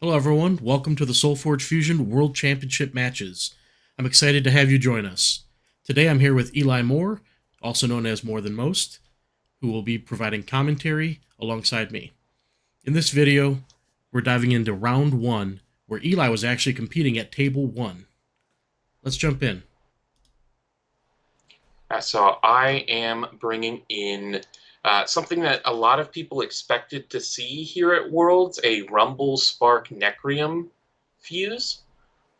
Hello, everyone. Welcome to the SolForge Fusion World Championship matches. I'm excited to have you join us. Today I'm here with Eli Moore, also known as MooreThanMoost, who will be providing commentary alongside me. In this video, we're diving into round one, where Eli was actually competing at table one. Let's jump in. So I am bringing in something that a lot of people expected to see here at Worlds, a Rumble Spark Necrium fuse.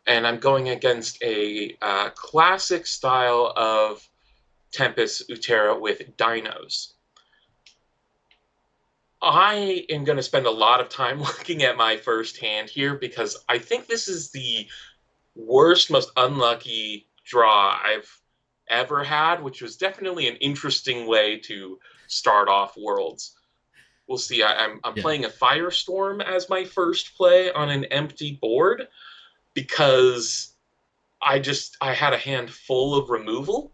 And I'm going against a classic style of Tempest Utera with dinos. I am going to spend a lot of time looking at my first hand here because I think this is the worst, most unlucky draw I've ever had, which was definitely an interesting way to start off Worlds. We'll see. I'm Yeah. playing a Firestorm as my first play on an empty board because I had a hand full of removal,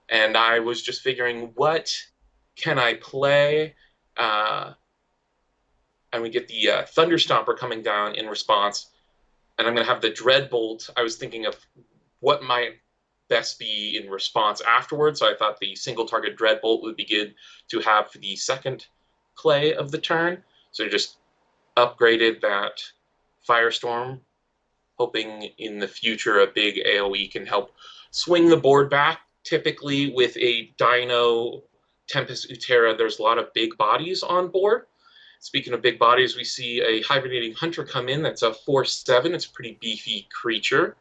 and I was just figuring what can I play. Uh, and we get the Thunderstomper coming down in response, and I'm going to have the Dreadbolt. I was thinking of what might best be in response afterwards. So I thought the single target Dreadbolt would be good to have for the second play of the turn. So I just upgraded that Firestorm, hoping in the future a big AoE can help swing the board back. Typically with a Dino Tempest Utera, there's a lot of big bodies on board. Speaking of big bodies, we see a Hibernating Hunter come in. That's a 4/7. It's a pretty beefy creature.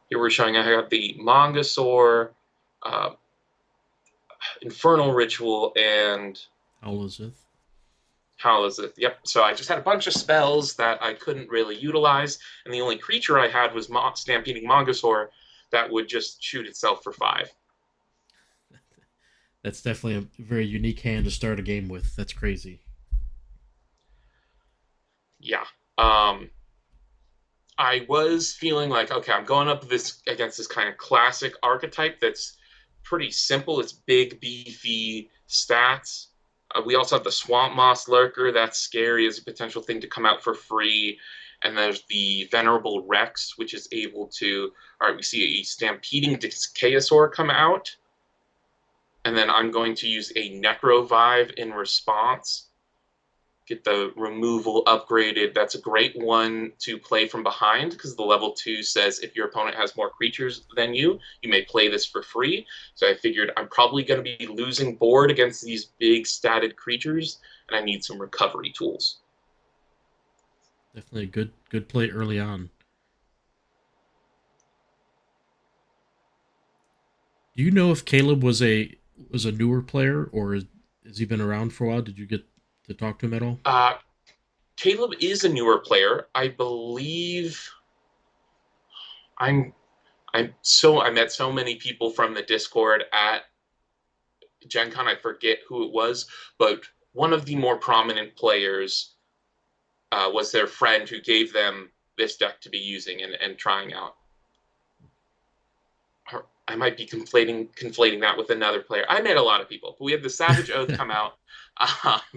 Here we're showing I got the Mongosaur, uh, Infernal Ritual, and Elizabeth. Halazith. Yep. So I just had a bunch of spells that I couldn't really utilize, and the only creature I had was Stampeding Mongosaur that would just shoot itself for 5. That's definitely a very unique hand to start a game with. That's crazy. Yeah. Um, I was feeling like, okay, I'm going up this against this kind of classic archetype that's pretty simple. It's big, beefy stats. We also have the Swamp Moss Lurker. That's scary as a potential thing to come out for free. And there's the Venerable Rex, which is able to. All right, we see a Stampeding Dischaeosaur come out. And then I'm going to use a Necrovive in response. Get the removal upgraded. That's a great one to play from behind because the level 2 says if your opponent has more creatures than you may play this for free. So I figured I'm probably going to be losing board against these big statted creatures, and I need some recovery tools. Definitely a good play early on. Do you know if Caleb was a newer player, or has he been around for a while? Did you get to talk to him at all? Uh, Kaleb is a newer player. I believe I'm I met so many people from the Discord at GenCon, I forget who it was, but one of the more prominent players was their friend who gave them this deck to be using and trying out. I might be conflating that with another player. I met a lot of people, but we had the Savage Oath come out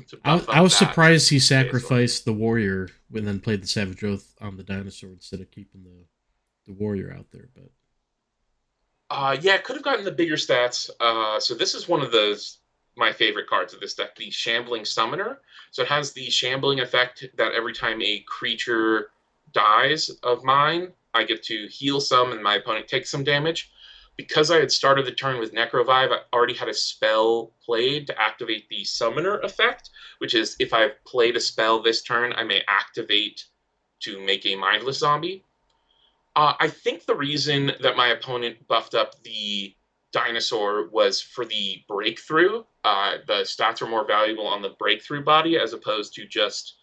to buff I up was that surprised he Dischaeosaur. sacrificed the warrior and then played the Savage Oath on the dinosaur instead of keeping the warrior out there. But Yeah, it could have gotten the bigger stats. So this is one of my favorite cards of this deck, the Shambling Summoner. So it has the shambling effect that every time a creature dies of mine, I get to heal some and my opponent takes some damage. Because I had started the turn with Necrovive, I already had a spell played to activate the Summoner effect, which is if I've played a spell this turn, I may activate to make a Mindless Zombie. I think the reason that my opponent buffed up the dinosaur was for the breakthrough. The stats are more valuable on the breakthrough body as opposed to just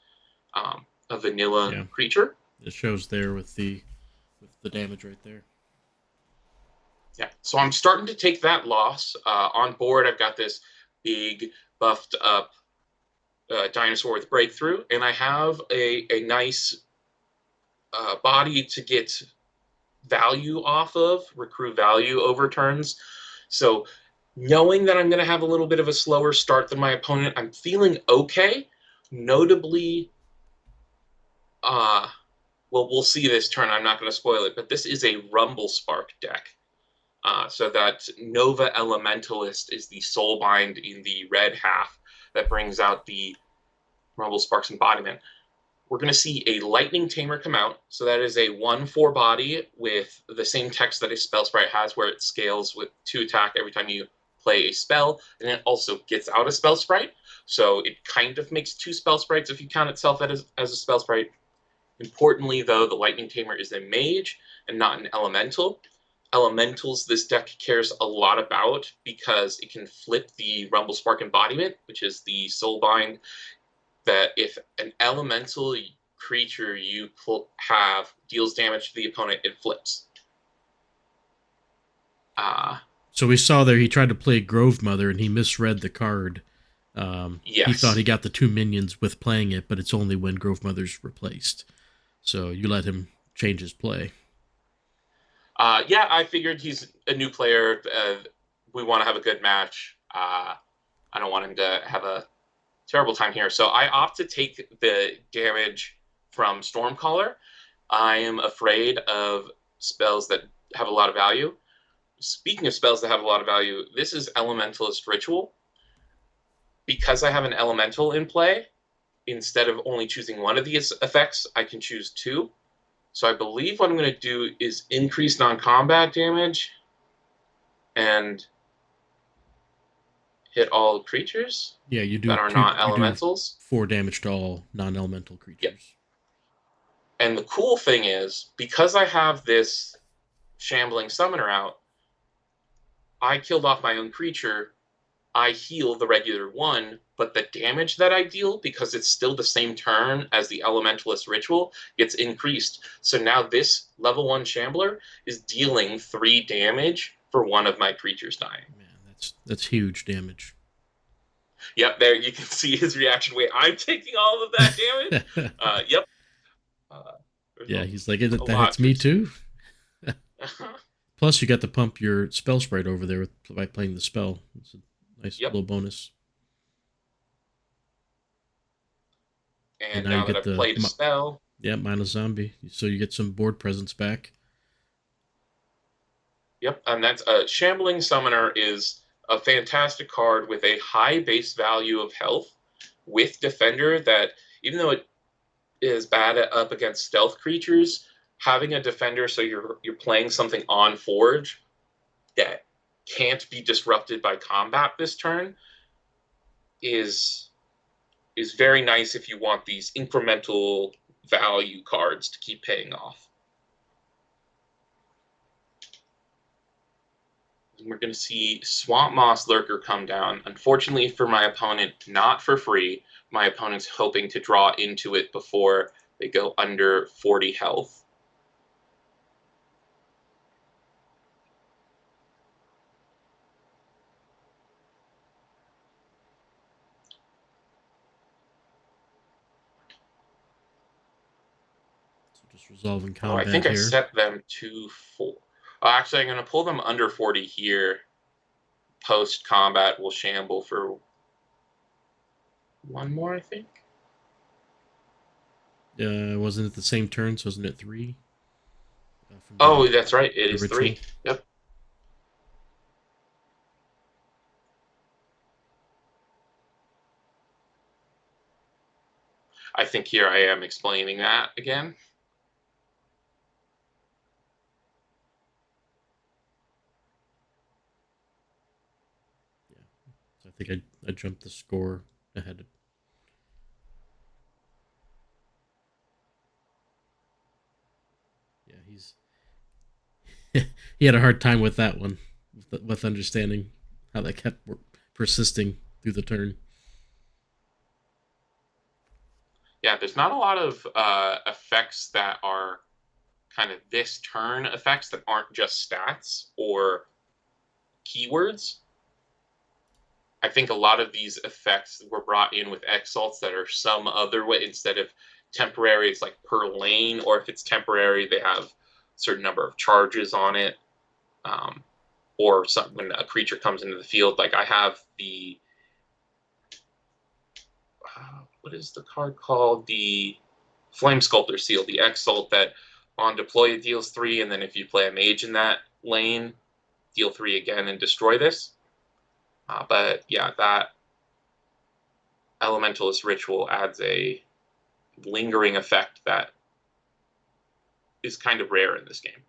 a vanilla yeah, creature. it shows there with the damage right there. Yeah, so I'm starting to take that loss. On board, I've got this big buffed up dinosaur with breakthrough, and I have a nice body to get value off of, recruit value over turns. So knowing that I'm going to have a little bit of a slower start than my opponent, I'm feeling okay. Notably, well, we'll see this turn. I'm not going to spoil it, but this is a Rumble Spark deck. So that Nova Elementalist is the Soulbind in the red half that brings out the Rumble Spark's embodiment. We're going to see a Lightning Tamer come out. So that is a 1/4 body with the same text that a Spell Sprite has, where it scales with 2 attack every time you play a spell, and it also gets out a Spell Sprite. So it kind of makes 2 Spell Sprites if you count itself as a Spell Sprite. Importantly, though, the Lightning Tamer is a mage and not an elemental. Elementals this deck cares a lot about because it can flip the Rumble Spark embodiment, which is the Soulbind, that if an elemental creature you have deals damage to the opponent, it flips. So we saw there he tried to play Grove Mother and he misread the card. Yes. He thought he got the 2 minions with playing it, but it's only when Grove Mother's replaced. So you let him change his play. Yeah, I figured he's a new player. We want to have a good match. I don't want him to have a terrible time here. So I opt to take the damage from Stormcaller. I am afraid of spells that have a lot of value. Speaking of spells that have a lot of value, this is Elementalist Ritual. Because I have an Elemental in play, instead of only choosing one of these effects, I can choose 2. So I believe what I'm going to do is increase non-combat damage and hit all creatures that are not elementals. 4 damage to all non-elemental creatures. Yep. And the cool thing is, because I have this Shambling Summoner out, I killed off my own creature. I heal the regular one, but the damage that I deal, because it's still the same turn as the Elementalist Ritual, gets increased. So now this level 1 Shambler is dealing 3 damage for one of my creatures dying. Man, that's huge damage. Yep, there you can see his reaction. Wait, I'm taking all of that damage? Yep. Yeah, he's like, that hits me too. Plus, you got to pump your Spell Sprite over there by playing the spell. It's a nice little bonus. And now that I've played a spell. Yeah, minus zombie. So you get some board presence back. Yep, and that's a Shambling Summoner is a fantastic card with a high base value of health with Defender that, even though it is bad up against stealth creatures, having a Defender so you're playing something on Forge that can't be disrupted by combat this turn is very nice if you want these incremental value cards to keep paying off. We're going to see Swamp Moss Lurker come down. Unfortunately for my opponent, not for free. My opponent's hoping to draw into it before they go under 40 health. So just resolving combat I think here. I set them to 4. Actually, I'm going to pull them under 40 here. Post-combat, we'll shamble for 1 more, I think. Wasn't it the same turn? So wasn't it 3? Oh, that's right. It is ritual. 3. Yep. I think here I am explaining that again. I think I jumped the score ahead. Yeah, he had a hard time with that one, with understanding how that kept persisting through the turn. Yeah, there's not a lot of effects that are kind of this turn effects that aren't just stats or keywords. I think a lot of these effects were brought in with exalts that are some other way, instead of temporary, it's like per lane, or if it's temporary, they have a certain number of charges on it. Or when a creature comes into the field, like I have the what is the card called? The Flame Sculptor Seal, the Exalt that on deploy it deals 3, and then if you play a mage in that lane, deal 3 again and destroy this. But yeah, that Elementalist Ritual adds a lingering effect that is kind of rare in this game.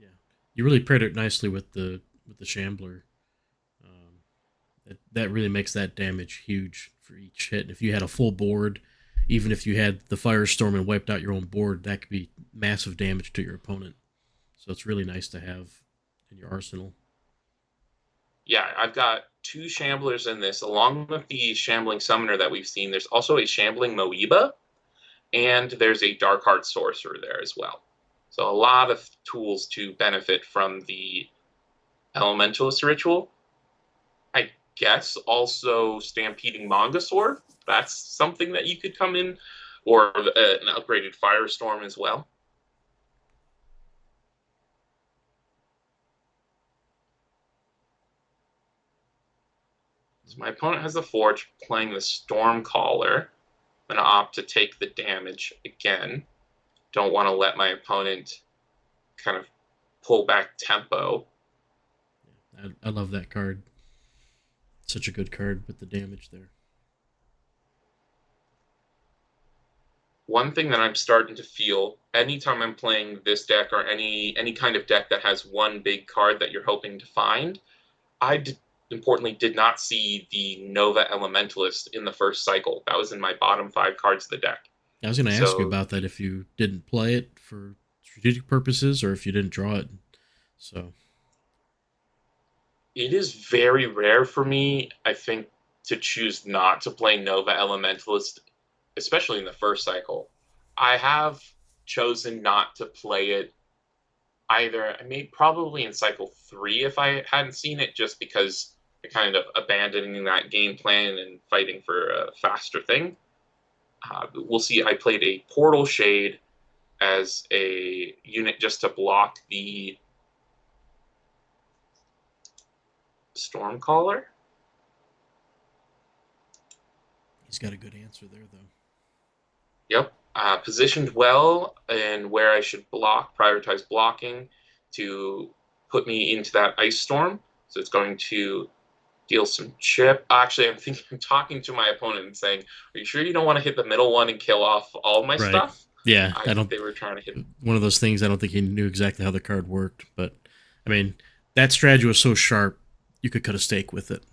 Yeah, you really paired it nicely with the Shambler. That really makes that damage huge for each hit. And if you had a full board, even if you had the Firestorm and wiped out your own board, that could be massive damage to your opponent. So it's really nice to have in your arsenal. Yeah, I've got 2 Shamblers in this, along with the Shambling Summoner that we've seen. There's also a Shambling Moeba, and there's a Darkheart Sorcerer there as well. So a lot of tools to benefit from the Elementalist Ritual. I guess also Stampeding Mongosaur. That's something that you could come in, or an upgraded Firestorm as well. So my opponent has the Forge playing the Stormcaller. I'm going to opt to take the damage again. Don't want to let my opponent kind of pull back tempo. I love that card. Such a good card with the damage there. One thing that I'm starting to feel anytime I'm playing this deck or any kind of deck that has one big card that you're hoping to find, importantly did not see the Nova Elementalist in the first cycle. That was in my bottom 5 cards of the deck. I was going to ask you So about that if you didn't play it for strategic purposes or if you didn't draw it. So it is very rare for me, I think, to choose not to play Nova Elementalist, especially in the first cycle. I have chosen not to play it either. I mean, probably in cycle 3 if I hadn't seen it, just because I kind of abandoning that game plan and fighting for a faster thing. We'll see. I played a Portal Shade as a unit just to block the Stormcaller. he's got a good answer there, though. Yep. Positioned well and where I should prioritize blocking to put me into that Ice Storm. So it's going to deal some chip. Actually, I'm talking to my opponent and saying, "Are you sure you don't want to hit the middle one and kill off all my Right. stuff?" Yeah, I I think don't. they were trying to hit. One of those things. I don't think he knew exactly how the card worked, but I mean, that strategy was so sharp, you could cut a steak with it.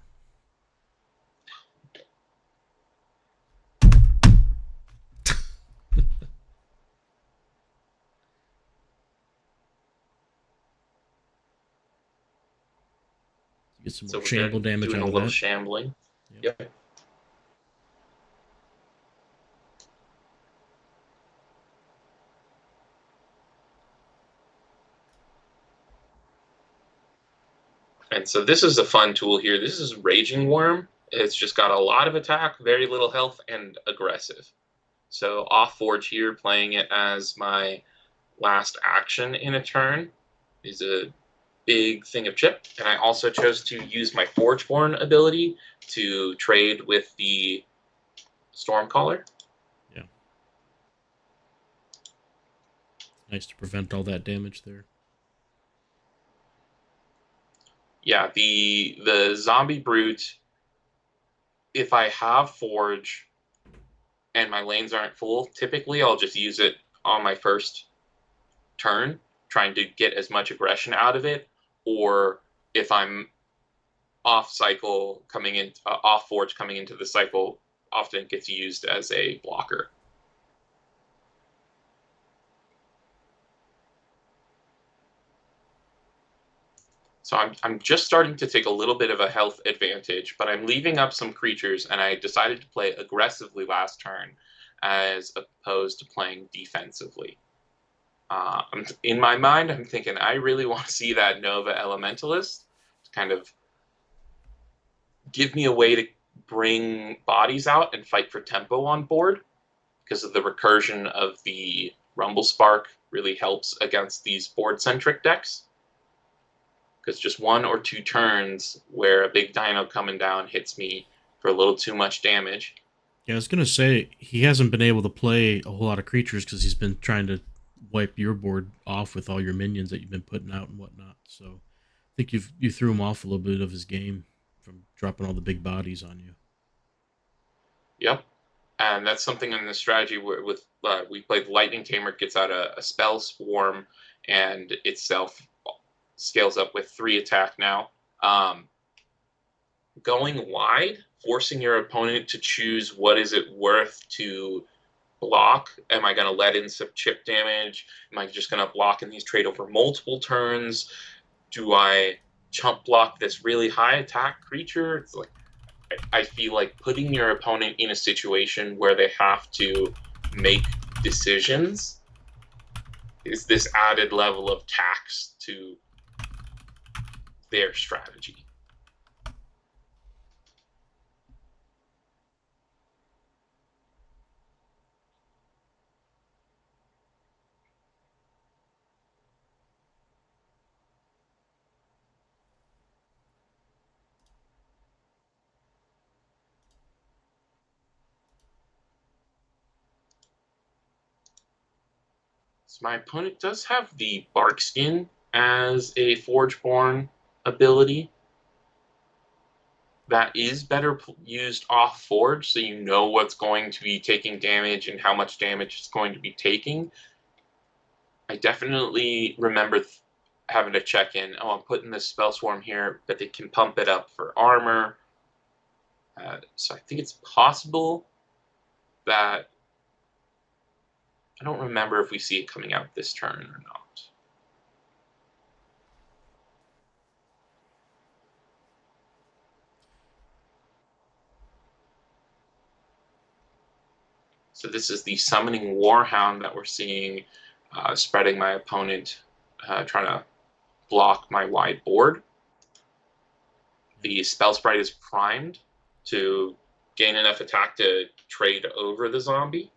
Get some So more we're shamble damage doing out a of little that. shambling. Yep. And so this is a fun tool here. This is Raging Worm. It's just got a lot of attack, very little health, and aggressive. So off Forge here, playing it as my last action in a turn is a big thing of chip. And I also chose to use my Forgeborn ability to trade with the Stormcaller. Yeah. Nice to prevent all that damage there. Yeah, the Zombie Brute, if I have Forge and my lanes aren't full, typically I'll just use it on my first turn, trying to get as much aggression out of it. Or if I'm off cycle coming in, off Forge coming into the cycle, often gets used as a blocker. So I'm just starting to take a little bit of a health advantage, but I'm leaving up some creatures, and I decided to play aggressively last turn as opposed to playing defensively. In my mind, I'm thinking I really want to see that Nova Elementalist to kind of give me a way to bring bodies out and fight for tempo on board, because of the recursion of the Rumble Spark really helps against these board-centric decks. Because just 1 or 2 turns where a big dino coming down hits me for a little too much damage, Yeah, I was gonna say he hasn't been able to play a whole lot of creatures because he's been trying to wipe your board off with all your minions that you've been putting out and whatnot. So I think you threw him off a little bit of his game from dropping all the big bodies on you. Yep. And that's something in the strategy where with we played Lightning Tamer gets out a spell swarm and itself scales up with 3 attack now. Going wide, forcing your opponent to choose what is it worth to block. Am I going to let in some chip damage? Am I just going to block in these trade over multiple turns? Do I chump block this really high attack creature? It's like I feel like putting your opponent in a situation where they have to make decisions is this added level of tax to their strategy. So my opponent does have the Bark Skin as a Forgeborn ability. That is better used off Forge, so you know what's going to be taking damage and how much damage it's going to be taking. I definitely remember having to check in. Oh, I'm putting this spell swarm here, but they can pump it up for armor. So I think it's possible that I don't remember if we see it coming out this turn or not. So this is the Summoning Warhound that we're seeing, spreading my opponent, trying to block my wide board. The spell sprite is primed to gain enough attack to trade over the zombie.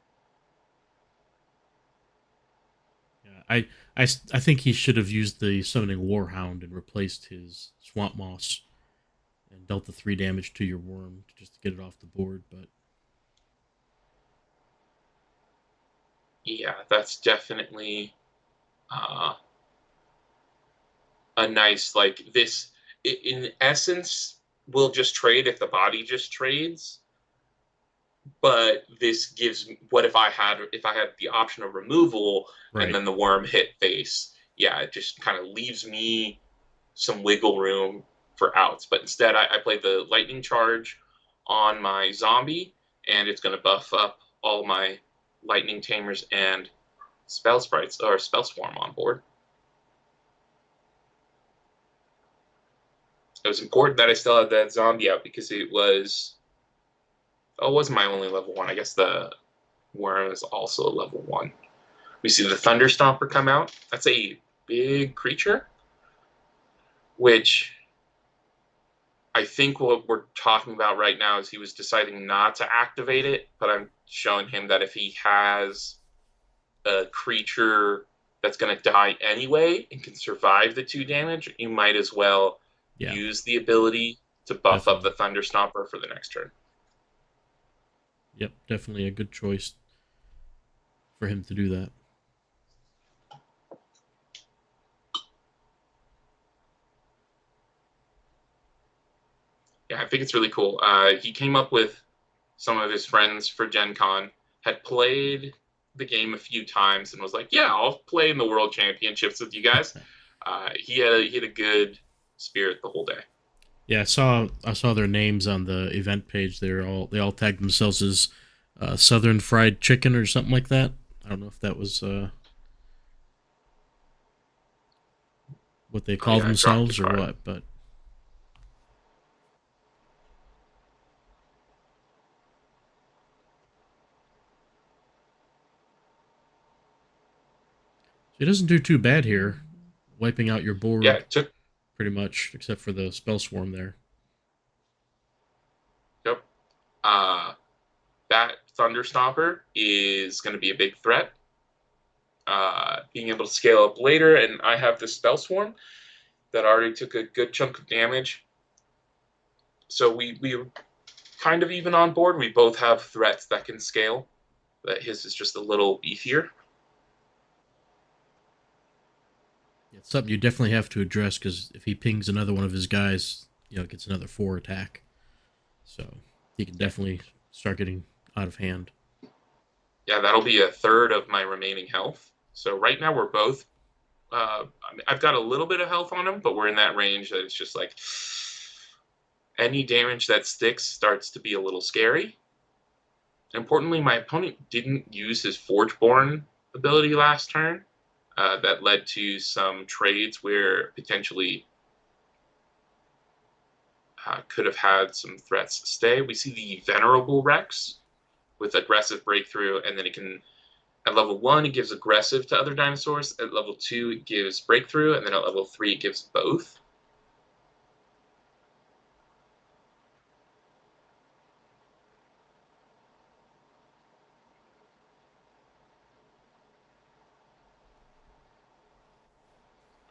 Yeah, I think he should have used the summoning warhound and replaced his swamp moss and dealt the 3 damage to your worm just to get it off the board. But Yeah, that's definitely uh, a nice like this. In essence, we'll just trade if the body just trades. But this gives what if I had the option of removal and right, then the worm hit face? Yeah, it just kind of leaves me some wiggle room for outs. But instead, I play the lightning charge on my zombie, and it's going to buff up all my lightning tamers and spell sprites or spell swarm on board. It was important that I still had that zombie out because it wasn't my only level 1. I guess the worm is also a level 1. We see the Thunder Stomper come out. That's a big creature, which I think what we're talking about right now is he was deciding not to activate it, but I'm showing him that if he has a creature that's going to die anyway and can survive the 2 damage, you might as well yeah, use the ability to buff up the definitely, Thunder Stomper for the next turn. yep, definitely a good choice for him to do that. Yeah, I think it's really cool. He came up with some of his friends for GenCon, had played the game a few times, and was like, "Yeah, I'll play in the World Championships with you guys." He had a good spirit the whole day. Yeah, I saw their names on the event page. They all tagged themselves as Southern Fried Chicken or something like that. I don't know if that was what they Oh call yeah, I dropped a themselves or card. what, but it doesn't do too bad here, wiping out your Yeah, board it took. pretty much, except for the spell swarm there. Yep. Uh, that Thunderstomper is going to be a big threat. Being able to scale up later, and I have the Spell Swarm that already took a good chunk of damage. So we kind of even on board. We both have threats that can scale, but his is just a little beefier. It's something you definitely have to address because if he pings another one of his guys, it gets another 4 attack. So he can definitely start getting out of hand. Yeah, that'll be a third of my remaining health. So right now we're both. I've got a little bit of health on him, but we're in that range that it's just like any damage that sticks starts to be a little scary. Importantly, my opponent didn't use his Forgeborn ability last turn. That led to some trades where potentially could have had some threats stay. We see the Venerable Rex with aggressive breakthrough, and then it can, at level 1, it gives aggressive to other dinosaurs. At level 2, it gives breakthrough, and then at level 3, it gives both.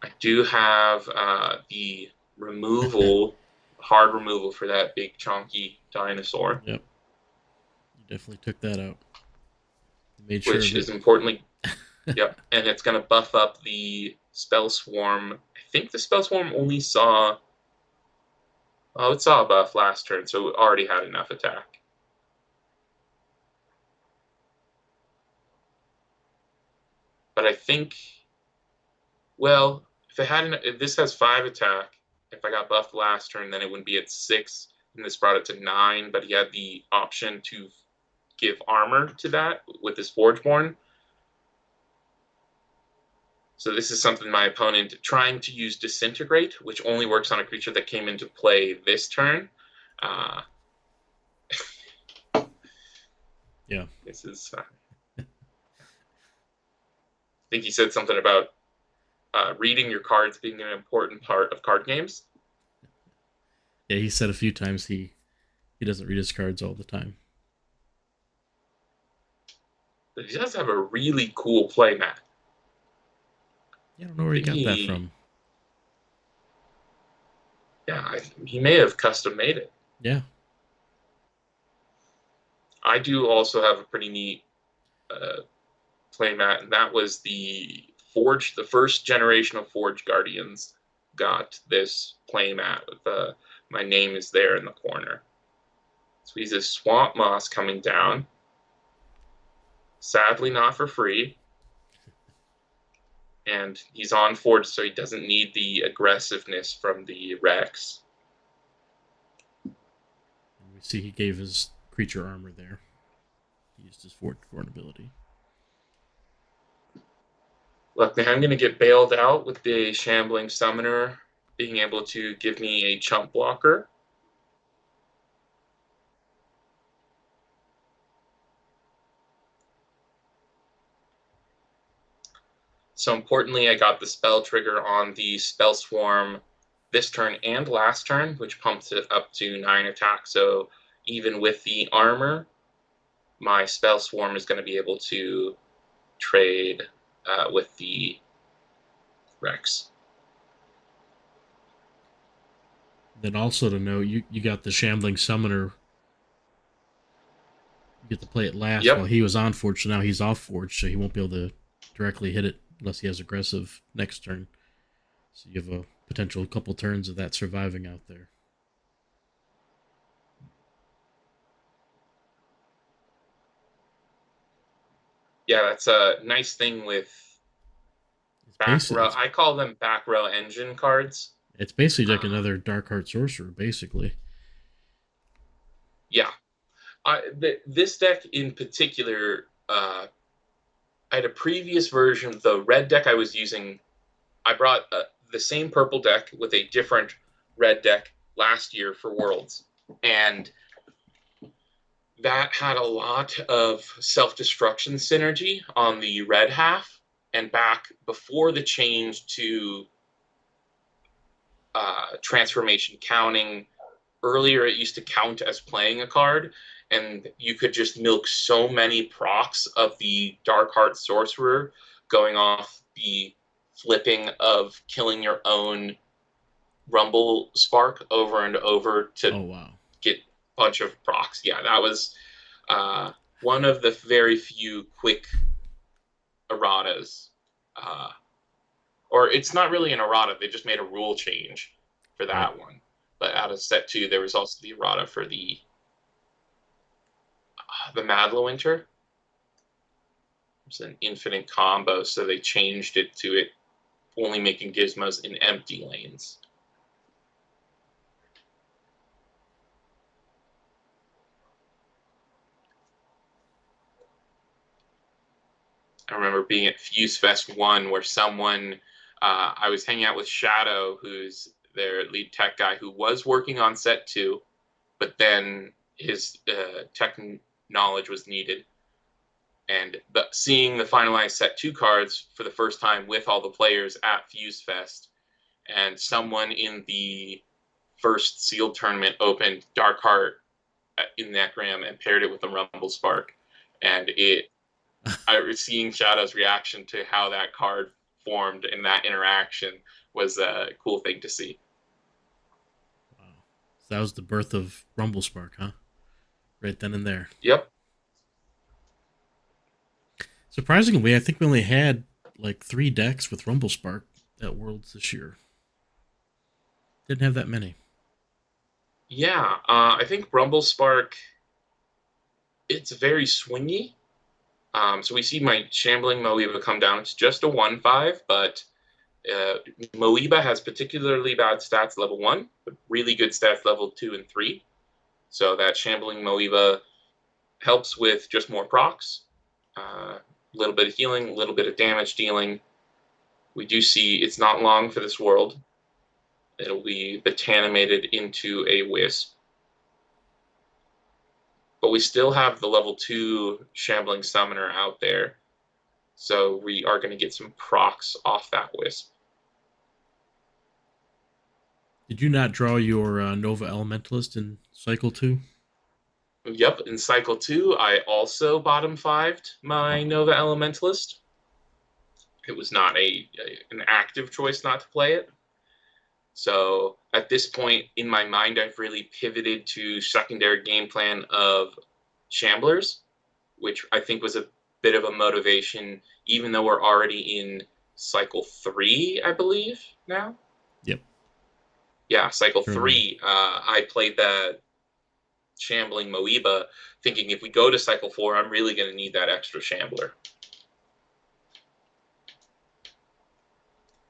I do have the removal, hard removal for that big chunky dinosaur. Yep. You definitely took that out. You made sure Which of it. is importantly, yep, and it's going to buff up the Spell Swarm. I think the Spell Swarm only saw, it saw a buff last turn, so it already had enough attack. But I think, well, if this has 5 attack, if I got buffed last turn, then it wouldn't be at 6, and this brought it to 9, but he had the option to give armor to that with his Forgeborn. So this is something my opponent trying to use Disintegrate, which only works on a creature that came into play this turn. Yeah. This is. I think he said something about reading your cards being an important part of card games. Yeah, he said a few times he doesn't read his cards all the time. But he does have a really cool playmat. Yeah, I don't know where he got that from. Yeah, he may have custom made it. Yeah. I do also have a pretty neat playmat, and that was the Forge. The first generation of Forge Guardians got this playmat with my name is there in the corner. So he's a Swamp Moss coming down. Sadly, not for free. And he's on Forge, so he doesn't need the aggressiveness from the Rex. And we see he gave his creature armor there. He used his Forgeborn ability. Look, now I'm going to get bailed out with the Shambling Summoner being able to give me a chump blocker. So importantly, I got the spell trigger on the Spell Swarm this turn and last turn, which pumps it up to 9 attack. So even with the armor, my Spell Swarm is going to be able to trade with the Rex. Then also to note, you got the Shambling Summoner. You get to play it last while he was on Forge, so now he's off Forge, so he won't be able to directly hit it unless he has aggressive next turn. So you have a potential couple turns of that surviving out there. Yeah, that's a nice thing with back row. I call them back row engine cards. It's basically like another Dark Heart Sorcerer, basically. Yeah. This deck in particular, I had a previous version, the red deck I was using. I brought the same purple deck with a different red deck last year for Worlds. And that had a lot of self-destruction synergy on the red half. And back before the change to transformation counting, earlier it used to count as playing a card, and you could just milk so many procs of the Dark Heart Sorcerer going off the flipping of killing your own Rumble Spark over and over to get bunch of procs. Yeah, that was one of the very few quick erratas. Uh, or it's not really an errata, they just made a rule change for Right. that one. But out of set two, there was also the errata for the Madlawinter. It's an infinite combo, so they changed it to it only making gizmos in empty lanes. I remember being at Fuse Fest 1 where I was hanging out with Shadow, who's their lead tech guy, who was working on set 2, but then his tech knowledge was needed. And seeing the finalized set 2 cards for the first time with all the players at Fuse Fest, and someone in the first sealed tournament opened Dark Heart in Necram and paired it with the Rumble Spark. And seeing Shadow's reaction to how that card formed in that interaction was a cool thing to see. Wow. So that was the birth of Rumble Spark, huh? Right then and there. Yep. Surprisingly, I think we only had like 3 decks with Rumble Spark at Worlds this year. Didn't have that many. Yeah, I think Rumble Spark, it's very swingy. So we see my Shambling Moeba come down. It's just a 1/5, but Moeba has particularly bad stats level 1, but really good stats level 2 and 3. So that Shambling Moeba helps with just more procs, a little bit of healing, a little bit of damage dealing. We do see it's not long for this world. It'll be Botanimated into a Wisp. But we still have the level 2 Shambling Summoner out there. So we are going to get some procs off that Wisp. Did you not draw your Nova Elementalist in Cycle 2? Yep, in Cycle 2, I also bottom fived my Wow. Nova Elementalist. It was not an active choice not to play it. So at this point in my mind, I've really pivoted to secondary game plan of Shamblers, which I think was a bit of a motivation, even though we're already in Cycle 3, I believe, now. Yep. Yeah, Cycle Certainly. 3, I played the Shambling Moeba, thinking if we go to Cycle 4, I'm really going to need that extra Shambler.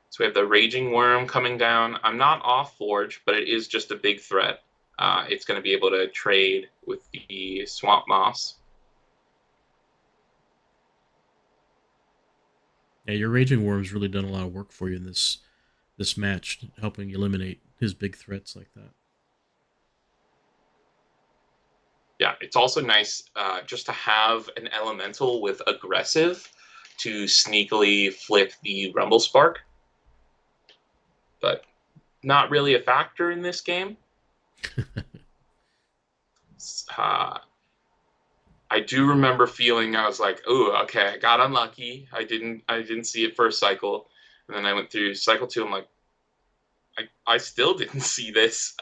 So we have the Raging Worm coming down. I'm not off Forge, but it is just a big threat. It's going to be able to trade with the Swamp Moss. Yeah, your Raging Worm's really done a lot of work for you in this match, helping eliminate his big threats like that. Yeah, it's also nice just to have an elemental with aggressive to sneakily flip the Rumble Spark, but not really a factor in this game. Uh, I do remember feeling I was like, "Oh, okay, I got unlucky. I didn't see it first cycle, and then I went through cycle 2. I'm like, I still didn't see this.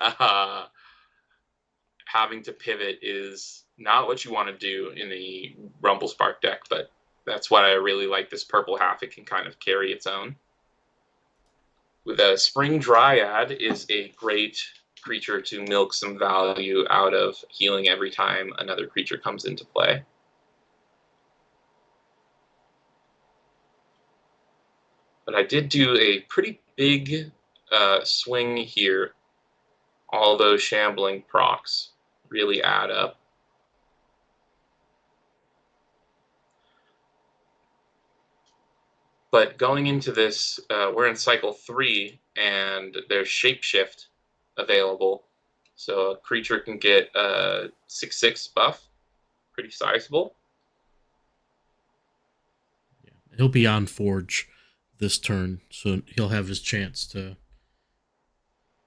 Having to pivot is not what you want to do in a Rumble Spark deck, but that's what I really like. This purple half, it can kind of carry its own. With a Spring Dryad is a great creature to milk some value out of healing every time another creature comes into play. But I did do a pretty big swing here. All those shambling procs really add up. But going into this, we're in cycle 3, and there's Shapeshift available. So a creature can get a 6/6 buff, pretty sizable. Yeah. He'll be on Forge this turn, so he'll have his chance to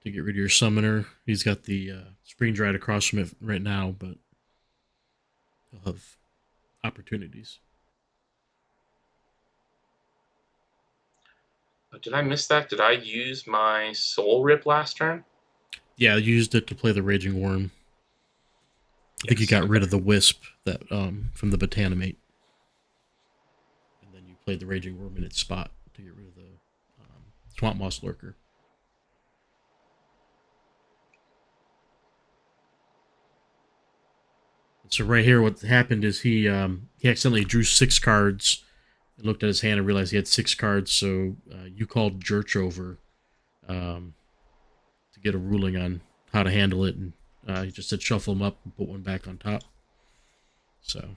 get rid of your summoner. He's got the Spring Dried across from it right now, but he'll have opportunities. Did I miss that? Did I use my Soul Rip last turn? Yeah, I used it to play the Raging Worm. I think you Yes. got rid Okay. of the wisp that from the botanimate, and then you played the raging worm in its spot to get rid of the swamp moss lurker. So right here, what happened is he accidentally drew 6 cards and looked at his hand and realized he had 6 cards. So you called Church over um, to get a ruling on how to handle it, and he just said shuffle them up and put one back on top. So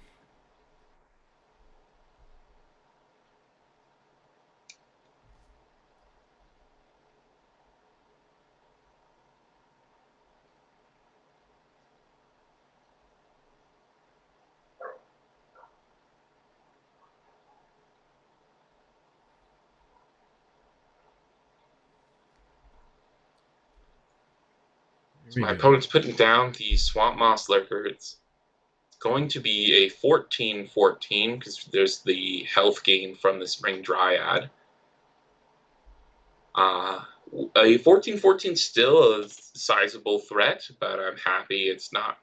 here So we my go. opponent's putting down the Swamp Moss Lurker. It's going to be a 14/14 because there's the health gain from the Spring Dryad. Uh, a 14/14 still a sizable threat, but I'm happy it's not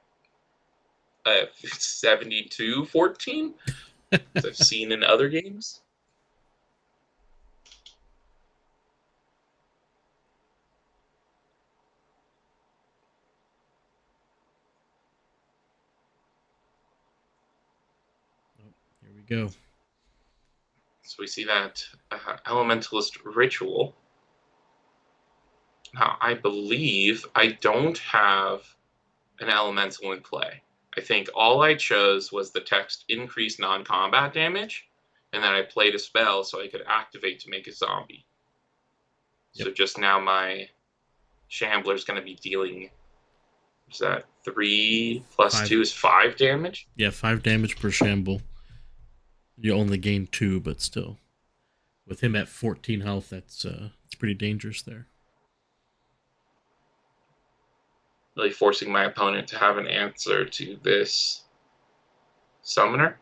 a 72/14 as I've seen in other games. Oh, here we go. So we see that Elementalist Ritual. Now, I believe I don't have an Elemental in play. I think all I chose was the text increase non-combat damage, and then I played a spell so I could activate to make a zombie. Yep. So just now my Shambler is going to be dealing, is that 3 plus 5. 2 is 5 damage? Yeah, 5 damage per shamble. You only gain 2, but still, with him at 14 health, that's it's pretty dangerous there. Really forcing my opponent to have an answer to this Summoner.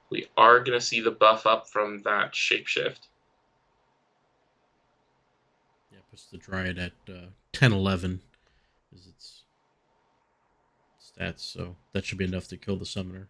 We are going to see the buff up from that Shapeshift. Yeah, puts the Dryad at 10-11 is its stats, so that should be enough to kill the Summoner.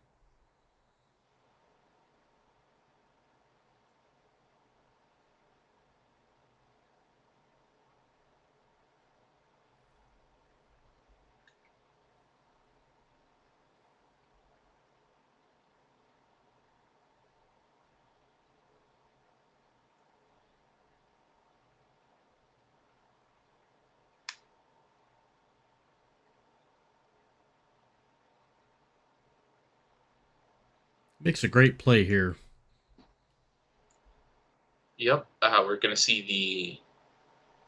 Makes a great play here. Yep, we're going to see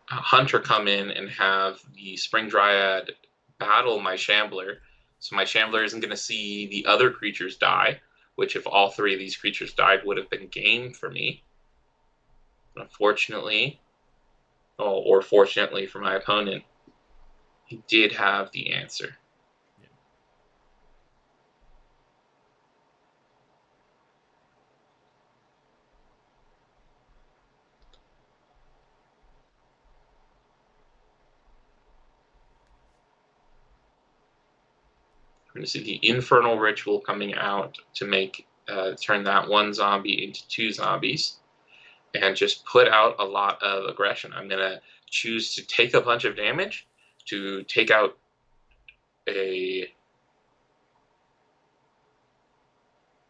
the Hunter come in and have the Spring Dryad battle my Shambler. So my Shambler isn't going to see the other creatures die, which if all 3 of these creatures died would have been game for me. Unfortunately, or fortunately for my opponent, he did have the answer. Yeah. We're going to see the Infernal Ritual coming out to make turn that 1 zombie into 2 zombies and just put out a lot of aggression. I'm going to choose to take a bunch of damage to take out a...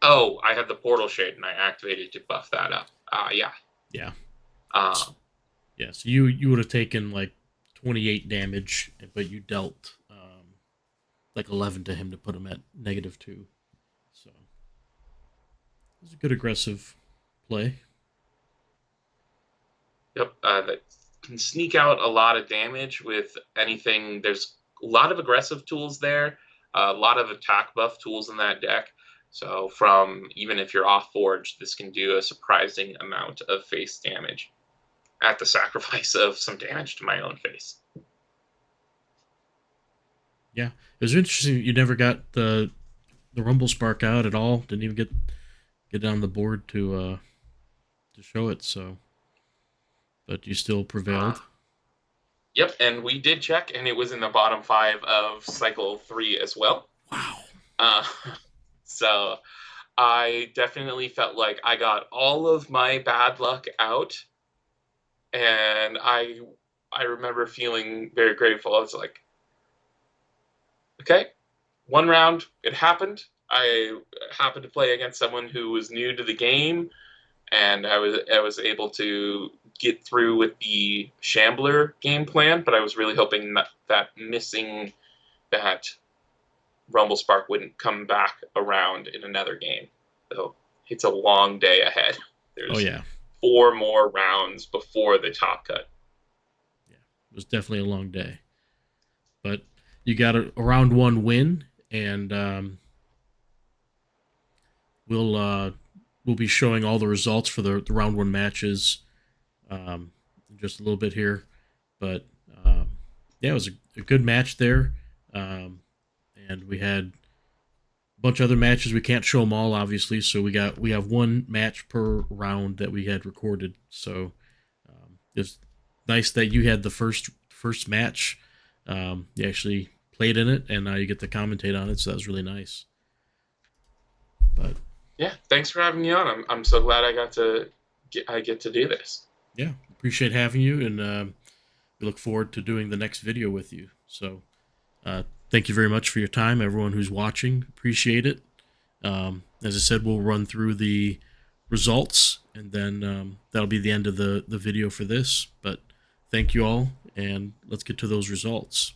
Oh, I had the Portal Shade and I activated to buff that up. Yeah. Yeah. Um, Yeah, so you would have taken like 28 damage, but you dealt like 11 to him to put him at -2. So it was a good aggressive play. yep, that can sneak out a lot of damage with anything. There's a lot of aggressive tools there, a lot of attack buff tools in that deck. So from even if you're off Forge, this can do a surprising amount of face damage at the sacrifice of some damage to my own face. Yeah, it was interesting. You never got the Rumble Spark out at all. Didn't even get it on the board to show it. So, but you still Uh, prevailed. Yep, and we did check, and it was in the bottom 5 of cycle 3 as well. Wow. Uh, so I definitely felt like I got all of my bad luck out, and I remember feeling very grateful. I was like, okay, one round, it happened. I happened to play against someone who was new to the game, and I was able to get through with the Shambler game plan, but I was really hoping that missing that Rumble Spark wouldn't come back around in another game. So it's a long day ahead. Oh There's yeah. 4 more rounds before the top cut. Yeah. It was definitely a long day. But you got a round 1 win, and we'll be showing all the results for the round 1 matches in just a little bit here. But yeah, it was a good match there. Um, and we had a bunch of other matches. We can't show them all, obviously. So we have one match per round that we had recorded. So it's nice that you had the first match. You actually played in it, and now you get to commentate on it. So that was really nice. But Yeah, thanks for having me on. I'm so glad I get to do this. yeah, appreciate having you, and we look forward to doing the next video with you. So thank you very much for your time, everyone who's watching. Appreciate it. As I said, we'll run through the results, and then that'll be the end of the video for this. But thank you all, and let's get to those results.